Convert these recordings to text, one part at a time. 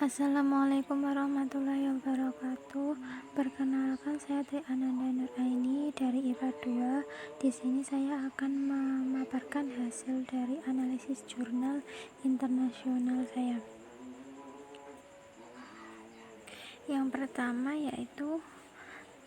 Assalamualaikum warahmatullahi wabarakatuh. Perkenalkan, saya Tri Ananda Nuraini dari IPA 2. Di sini saya akan memaparkan hasil dari analisis jurnal internasional saya. Yang pertama yaitu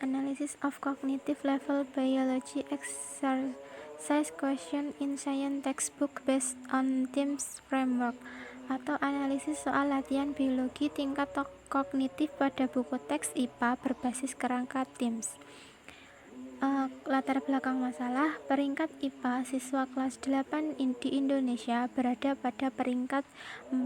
Analysis of Cognitive Level Biology Exercise Question in Science Textbook Based on TIMSS Framework, atau analisis soal latihan biologi tingkat kognitif pada buku teks IPA berbasis kerangka TIMSS. Latar belakang masalah, peringkat IPA siswa kelas 8 di Indonesia berada pada peringkat 40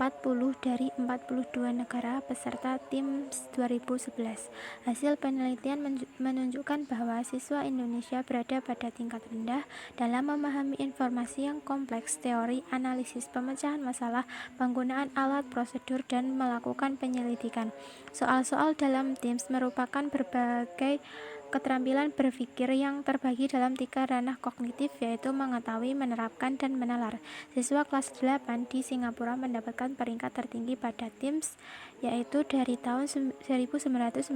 dari 42 negara peserta TIMSS 2011. Hasil penelitian menunjukkan bahwa siswa Indonesia berada pada tingkat rendah dalam memahami informasi yang kompleks, teori, analisis, pemecahan masalah, penggunaan alat, prosedur, dan melakukan penyelidikan. Soal-soal dalam TIMSS merupakan berbagai keterampilan berpikir yang terbagi dalam 3 ranah kognitif, yaitu mengetahui, menerapkan, dan menalar. Siswa kelas 8 di Singapura mendapatkan peringkat tertinggi pada TIMSS, yaitu dari tahun 1999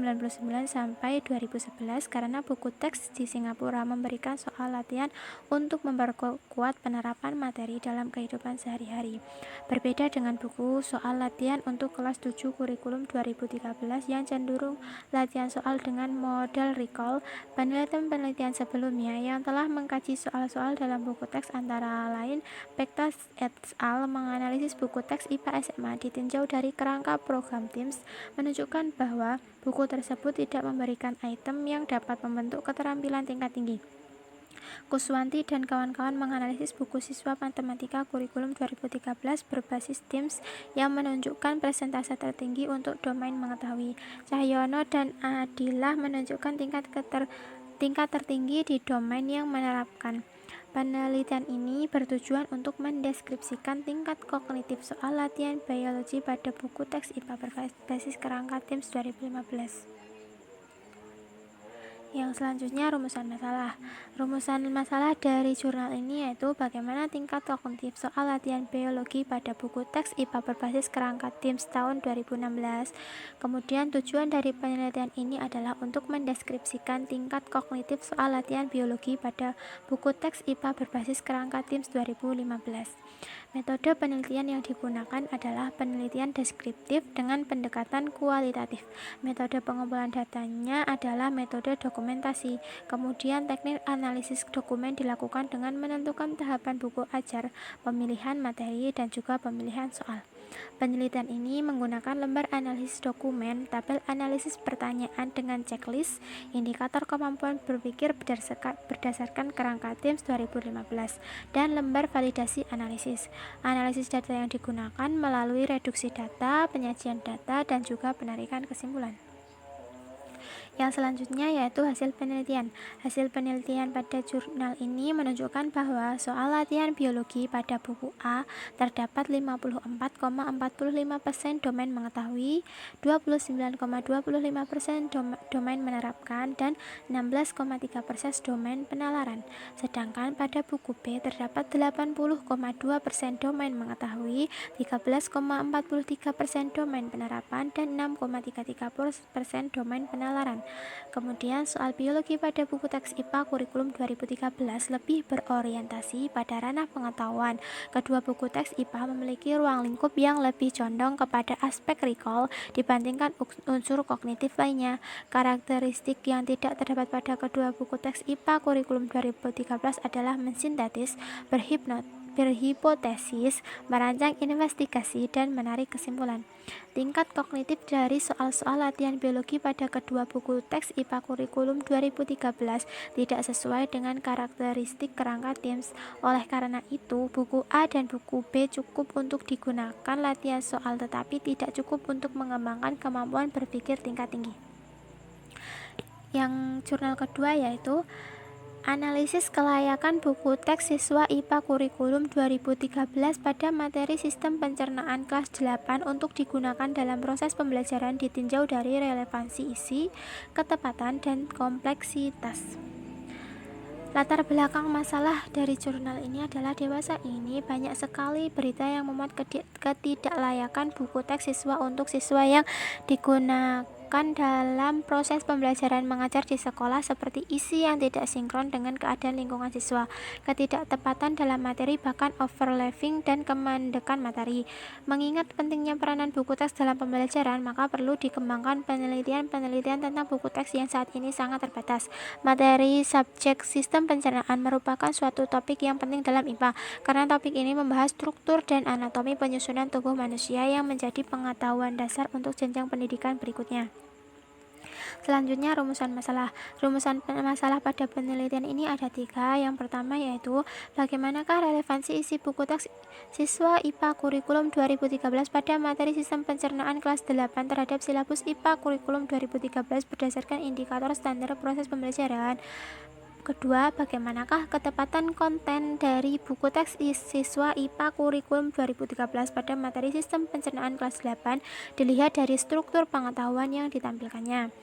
sampai 2011, karena buku teks di Singapura memberikan soal latihan untuk memperkuat penerapan materi dalam kehidupan sehari-hari. Berbeda dengan buku soal latihan untuk kelas 7 kurikulum 2013 yang cenderung latihan soal dengan model recall. Penelitian-penelitian sebelumnya yang telah mengkaji soal-soal dalam buku teks antara lain Pektas et al. Menganalisis buku teks IPA SMA ditinjau dari kerangka program TIMSS menunjukkan bahwa buku tersebut tidak memberikan item yang dapat membentuk keterampilan tingkat tinggi. Kuswanti dan kawan-kawan menganalisis buku siswa matematika kurikulum 2013 berbasis TIMSS yang menunjukkan persentase tertinggi untuk domain mengetahui. Cahyono dan Adilah menunjukkan tingkat tertinggi di domain yang menerapkan. Penelitian ini bertujuan untuk mendeskripsikan tingkat kognitif soal latihan biologi pada buku teks IPA berbasis kerangka TIMSS 2015. Yang selanjutnya, rumusan masalah. Rumusan masalah dari jurnal ini yaitu bagaimana tingkat kognitif soal latihan biologi pada buku teks IPA berbasis kerangka TIMSS tahun 2016. Kemudian tujuan dari penelitian ini adalah untuk mendeskripsikan tingkat kognitif soal latihan biologi pada buku teks IPA berbasis kerangka TIMSS 2015. Metode penelitian yang digunakan adalah penelitian deskriptif dengan pendekatan kualitatif. Metode pengumpulan datanya adalah metode dokumentasi. Kemudian teknik analisis dokumen dilakukan dengan menentukan tahapan buku ajar, pemilihan materi, dan juga pemilihan soal. Penelitian ini menggunakan lembar analisis dokumen, tabel analisis pertanyaan dengan checklist, indikator kemampuan berpikir berdasarkan kerangka TIMSS 2015, dan lembar validasi analisis. Analisis data yang digunakan melalui reduksi data, penyajian data, dan juga penarikan kesimpulan. Yang selanjutnya yaitu hasil penelitian. Hasil penelitian pada jurnal ini menunjukkan bahwa soal latihan biologi pada buku A terdapat 54,45% domain mengetahui, 29,25% domain menerapkan, dan 16,3% domain penalaran. Sedangkan pada buku B terdapat 80,2% domain mengetahui, 13,43% domain penerapan, dan 6,33% domain penalaran. Kemudian soal biologi pada buku teks IPA kurikulum 2013 lebih berorientasi pada ranah pengetahuan. Kedua buku teks IPA memiliki ruang lingkup yang lebih condong kepada aspek recall dibandingkan unsur kognitif lainnya. Karakteristik yang tidak terdapat pada kedua buku teks IPA kurikulum 2013 adalah mensintetis, berhipotesis, merancang investigasi, dan menarik kesimpulan. Tingkat kognitif dari soal-soal latihan biologi pada kedua buku teks IPA kurikulum 2013 tidak sesuai dengan karakteristik kerangka TIMSS. Oleh karena itu, buku A dan buku B cukup untuk digunakan latihan soal, tetapi tidak cukup untuk mengembangkan kemampuan berpikir tingkat tinggi. Yang jurnal kedua yaitu Analisis kelayakan buku teks siswa IPA kurikulum 2013 pada materi sistem pencernaan kelas 8 untuk digunakan dalam proses pembelajaran ditinjau dari relevansi isi, ketepatan, dan kompleksitas. Latar belakang masalah dari jurnal ini adalah dewasa ini banyak sekali berita yang memuat ketidaklayakan buku teks siswa untuk siswa yang digunakan dalam proses pembelajaran mengajar di sekolah, seperti isi yang tidak sinkron dengan keadaan lingkungan siswa, ketidaktepatan dalam materi, bahkan overlapping dan kemandekan materi. Mengingat pentingnya peranan buku teks dalam pembelajaran, maka perlu dikembangkan penelitian-penelitian tentang buku teks yang saat ini sangat terbatas. Materi subjek sistem pencernaan merupakan suatu topik yang penting dalam IPA, karena topik ini membahas struktur dan anatomi penyusunan tubuh manusia yang menjadi pengetahuan dasar untuk jenjang pendidikan berikutnya. Selanjutnya, rumusan masalah. Rumusan masalah pada penelitian ini ada 3. Yang pertama yaitu bagaimanakah relevansi isi buku teks siswa IPA kurikulum 2013 pada materi sistem pencernaan kelas 8 terhadap silabus IPA kurikulum 2013 berdasarkan indikator standar proses pembelajaran. Kedua, bagaimanakah ketepatan konten dari buku teks siswa IPA kurikulum 2013 pada materi sistem pencernaan kelas 8 dilihat dari struktur pengetahuan yang ditampilkannya.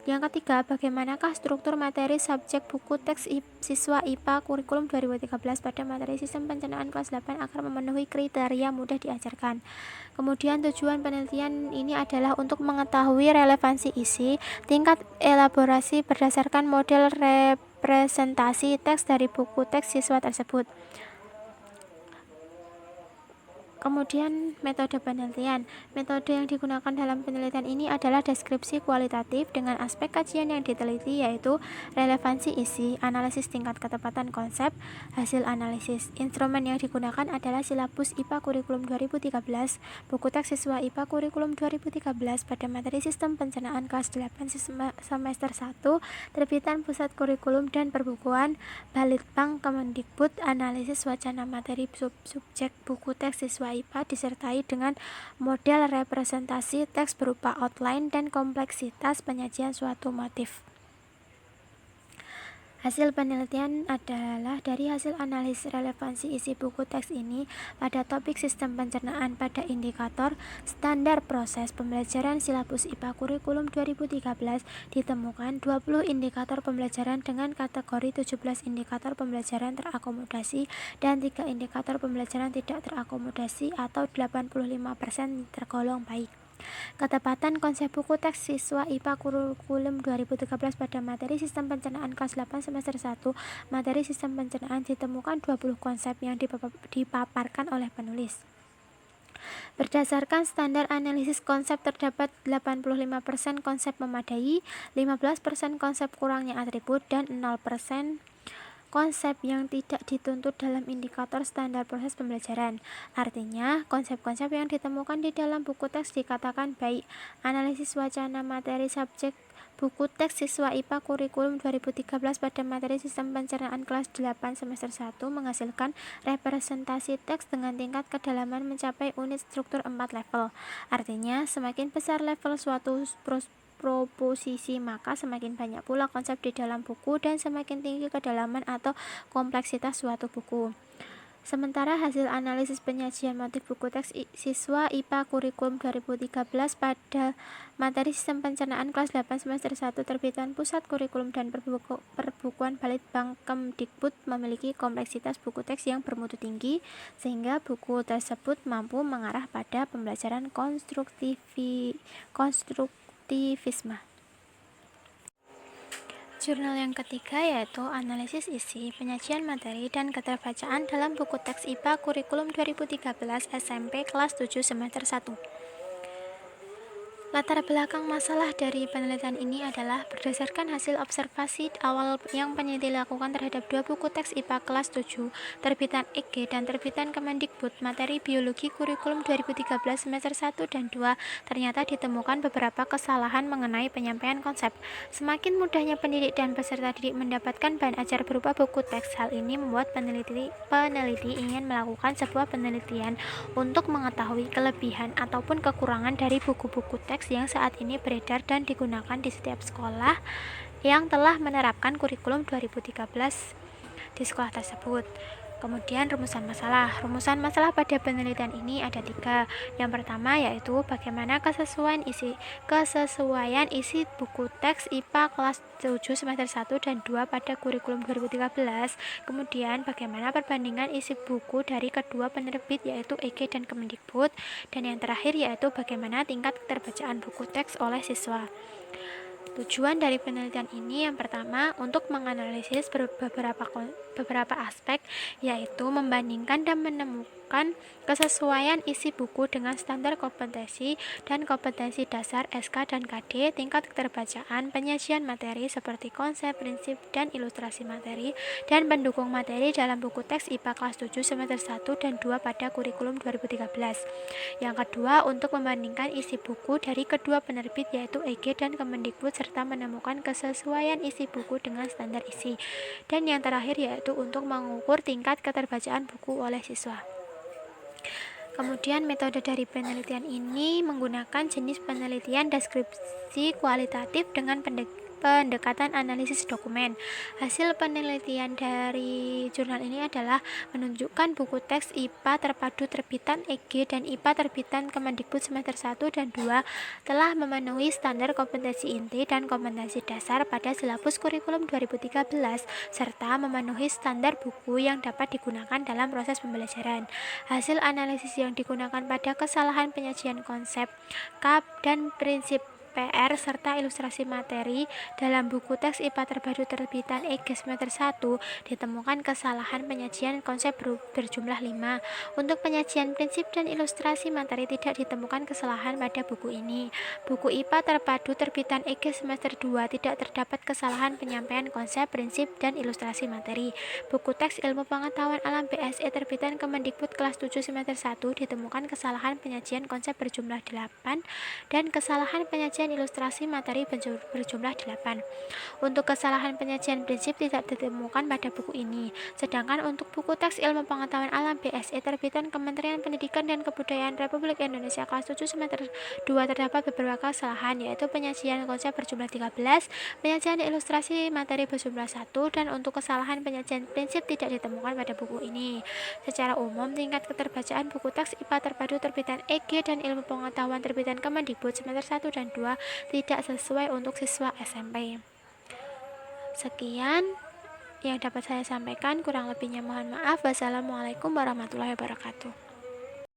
Yang ketiga, bagaimanakah struktur materi subjek buku teks siswa IPA kurikulum 2013 pada materi sistem pencernaan kelas 8 agar memenuhi kriteria mudah diajarkan. Kemudian tujuan penelitian ini adalah untuk mengetahui relevansi isi, tingkat elaborasi berdasarkan model representasi teks dari buku teks siswa tersebut. Kemudian metode penelitian. Metode yang digunakan dalam penelitian ini adalah deskripsi kualitatif dengan aspek kajian yang diteliti, yaitu relevansi isi, analisis tingkat ketepatan konsep, hasil analisis. Instrumen yang digunakan adalah silabus IPA kurikulum 2013, buku teks siswa IPA kurikulum 2013 pada materi sistem pencernaan kelas 8 semester 1, terbitan Pusat Kurikulum dan Perbukuan, Balitbang Kemendikbud, analisis wacana materi subjek buku teks siswa IPA disertai dengan model representasi teks berupa outline dan kompleksitas penyajian suatu motif. Hasil penelitian adalah dari hasil analisis relevansi isi buku teks ini pada topik sistem pencernaan pada indikator standar proses pembelajaran silabus IPA kurikulum 2013 ditemukan 20 indikator pembelajaran dengan kategori 17 indikator pembelajaran terakomodasi dan 3 indikator pembelajaran tidak terakomodasi atau 85% tergolong baik. Ketepatan konsep buku teks siswa IPA kurikulum 2013 pada materi sistem pencernaan kelas 8 semester 1 materi sistem pencernaan ditemukan 20 konsep yang dipaparkan oleh penulis. Berdasarkan standar analisis konsep terdapat 85% konsep memadai, 15% konsep kurangnya atribut, dan 0% konsep yang tidak dituntut dalam indikator standar proses pembelajaran. Artinya, konsep-konsep yang ditemukan di dalam buku teks dikatakan baik. Analisis wacana materi subjek buku teks siswa IPA kurikulum 2013 pada materi sistem pencernaan kelas 8 semester 1 menghasilkan representasi teks dengan tingkat kedalaman mencapai unit struktur 4 level. Artinya, semakin besar level suatu proposisi, maka semakin banyak pula konsep di dalam buku dan semakin tinggi kedalaman atau kompleksitas suatu buku. Sementara hasil analisis penyajian motif buku teks siswa IPA kurikulum 2013 pada materi sistem pencernaan kelas 8 semester 1 terbitan Pusat Kurikulum dan Perbukuan Balitbang Kemdikbud memiliki kompleksitas buku teks yang bermutu tinggi, sehingga buku tersebut mampu mengarah pada pembelajaran konstruktivisme. Jurnal yang ketiga yaitu analisis isi, penyajian materi, dan keterbacaan dalam buku teks IPA kurikulum 2013 SMP kelas 7 semester 1. Latar belakang masalah dari penelitian ini adalah berdasarkan hasil observasi awal yang peneliti lakukan terhadap 2 buku teks IPA kelas 7 terbitan IG dan terbitan Kemendikbud materi biologi kurikulum 2013 semester 1 dan 2, ternyata ditemukan beberapa kesalahan mengenai penyampaian konsep. Semakin mudahnya pendidik dan peserta didik mendapatkan bahan ajar berupa buku teks. Hal ini membuat peneliti ingin melakukan sebuah penelitian untuk mengetahui kelebihan ataupun kekurangan dari buku-buku teks yang saat ini beredar dan digunakan di setiap sekolah yang telah menerapkan kurikulum 2013 di sekolah tersebut. Kemudian rumusan masalah. Rumusan masalah pada penelitian ini ada 3. Yang pertama yaitu bagaimana kesesuaian isi buku teks IPA kelas 7 semester 1 dan 2 pada kurikulum 2013. Kemudian bagaimana perbandingan isi buku dari kedua penerbit yaitu EG dan Kemendikbud. Dan yang terakhir yaitu bagaimana tingkat keterbacaan buku teks oleh siswa. Tujuan dari penelitian ini yang pertama untuk menganalisis beberapa aspek, yaitu membandingkan dan menemukan kesesuaian isi buku dengan standar kompetensi dan kompetensi dasar SK dan KD, tingkat keterbacaan, penyajian materi seperti konsep, prinsip, dan ilustrasi materi, dan pendukung materi dalam buku teks IPA kelas 7 semester 1 dan 2 pada kurikulum 2013. Yang kedua, untuk membandingkan isi buku dari kedua penerbit yaitu EG dan Kemendikbud serta menemukan kesesuaian isi buku dengan standar isi. Dan yang terakhir yaitu untuk mengukur tingkat keterbacaan buku oleh siswa. Kemudian metode dari penelitian ini menggunakan jenis penelitian deskripsi kualitatif dengan pendekatan analisis dokumen. Hasil penelitian dari jurnal ini adalah menunjukkan buku teks IPA terpadu terbitan EG dan IPA terbitan Kemendikbud semester 1 dan 2 telah memenuhi standar kompetensi inti dan kompetensi dasar pada silabus kurikulum 2013 serta memenuhi standar buku yang dapat digunakan dalam proses pembelajaran. Hasil analisis yang digunakan pada kesalahan penyajian konsep, kap, dan prinsip PR serta ilustrasi materi dalam buku teks IPA terpadu terbitan EG semester 1 ditemukan kesalahan penyajian konsep berjumlah 5. Untuk penyajian prinsip dan ilustrasi materi tidak ditemukan kesalahan pada buku ini. Buku IPA terpadu terbitan EG semester 2 tidak terdapat kesalahan penyampaian konsep, prinsip, dan ilustrasi materi. Buku teks ilmu pengetahuan alam BSE terbitan Kemendikbud kelas 7 semester 1 ditemukan kesalahan penyajian konsep berjumlah 8 dan kesalahan penyajian ilustrasi materi berjumlah 8. Untuk kesalahan penyajian prinsip tidak ditemukan pada buku ini. Sedangkan untuk buku teks ilmu pengetahuan alam BSE terbitan Kementerian Pendidikan dan Kebudayaan Republik Indonesia kelas 7 semester 2 terdapat beberapa kesalahan, yaitu penyajian konsep berjumlah 13, penyajian ilustrasi materi berjumlah 1, dan untuk kesalahan penyajian prinsip tidak ditemukan pada buku ini. Secara umum, tingkat keterbacaan buku teks IPA terpadu terbitan EG dan ilmu pengetahuan terbitan Kemendikbud semester 1 dan 2 tidak sesuai untuk siswa SMP. Sekian yang dapat saya sampaikan, kurang lebihnya mohon maaf. Wassalamualaikum warahmatullahi wabarakatuh.